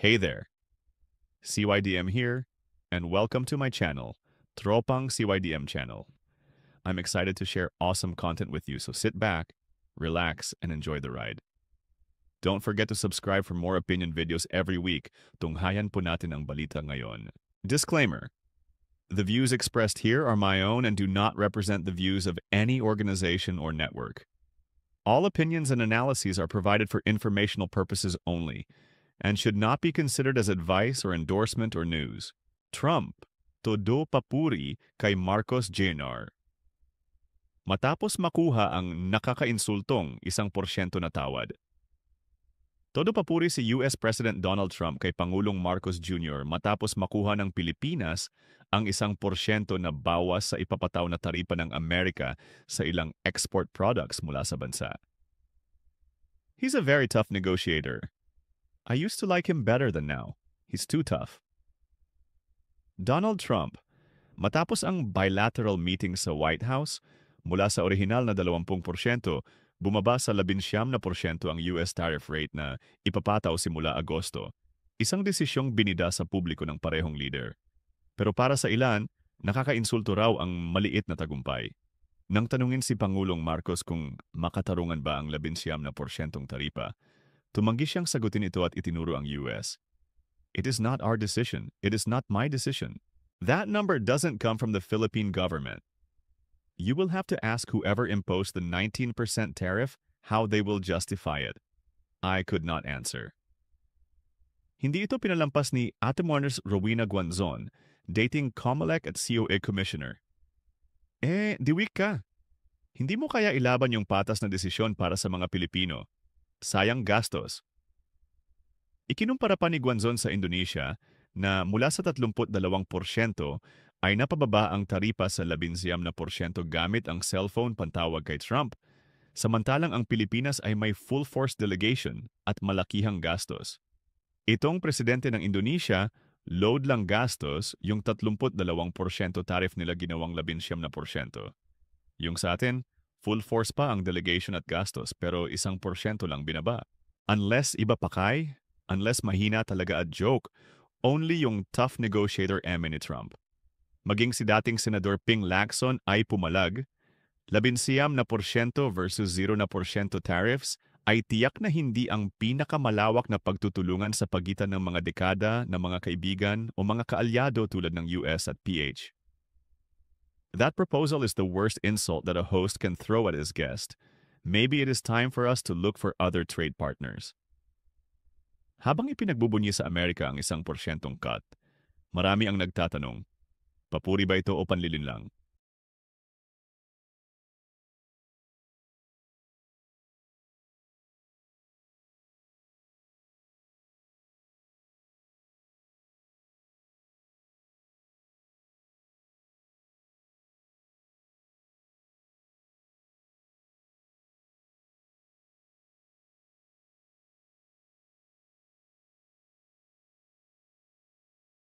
Hey there, CYDM here, and welcome to my channel, Tropang CYDM channel. I'm excited to share awesome content with you, so sit back, relax, and enjoy the ride. Don't forget to subscribe for more opinion videos every week. Tunghayan po natin ang balita ngayon. Disclaimer: the views expressed here are my own and do not represent the views of any organization or network. All opinions and analyses are provided for informational purposes only and should not be considered as advice or endorsement or news. Trump, todo papuri kay Marcos Jr. Matapos makuha ang nakakainsultong 1% na tawad. Todo papuri si US President Donald Trump kay Pangulong Marcos Jr. matapos makuha ng Pilipinas ang 1% na bawas sa ipapataw na taripa ng Amerika sa ilang export products mula sa bansa. He's a very tough negotiator. I used to like him better than now. He's too tough. Donald Trump, matapos ang bilateral meeting sa White House, mula sa orihinal na 20%, bumaba sa 19% ang US tariff rate na ipapataw simula Agosto. Isang desisyong binida sa publiko ng parehong leader. Pero para sa ilan, nakakainsulto raw ang maliit na tagumpay. Nang tanungin si Pangulong Marcos kung makatarungan ba ang 19% taripa, tumanggi siyang sagutin ito at itinuro ang US. It is not our decision. It is not my decision. That number doesn't come from the Philippine government. You will have to ask whoever imposed the 19% tariff how they will justify it. I could not answer. Hindi ito pinalampas ni Ate Marners Rowena Guanzon, dating COMELEC at COA Commissioner. Diwik ka. Hindi mo kaya ilaban yung patas na desisyon para sa mga Pilipino. Sayang gastos. Ikinumpara pa ni Guanzon sa Indonesia na mula sa 32% ay napababa ang taripa sa 19% gamit ang cellphone pantawag kay Trump, samantalang ang Pilipinas ay may full force delegation at malakihang gastos. Itong presidente ng Indonesia, load lang gastos, yung 32% tariff nila ginawang 19%. Yung sa atin, full force pa ang delegation at gastos pero 1% lang binaba. Unless iba pakay, unless mahina talaga at joke, only yung tough negotiator ni Trump. Maging si dating Senador Ping Lacson ay pumalag, 19% versus 0% tariffs ay tiyak na hindi ang pinakamalawak na pagtutulungan sa pagitan ng mga dekada ng mga kaibigan o mga kaalyado tulad ng US at PH. That proposal is the worst insult that a host can throw at his guest. Maybe it is time for us to look for other trade partners. Habang ipinagbubunyi sa Amerika ang 1% cut, marami ang nagtatanong, papuri ba ito o panlilin lang?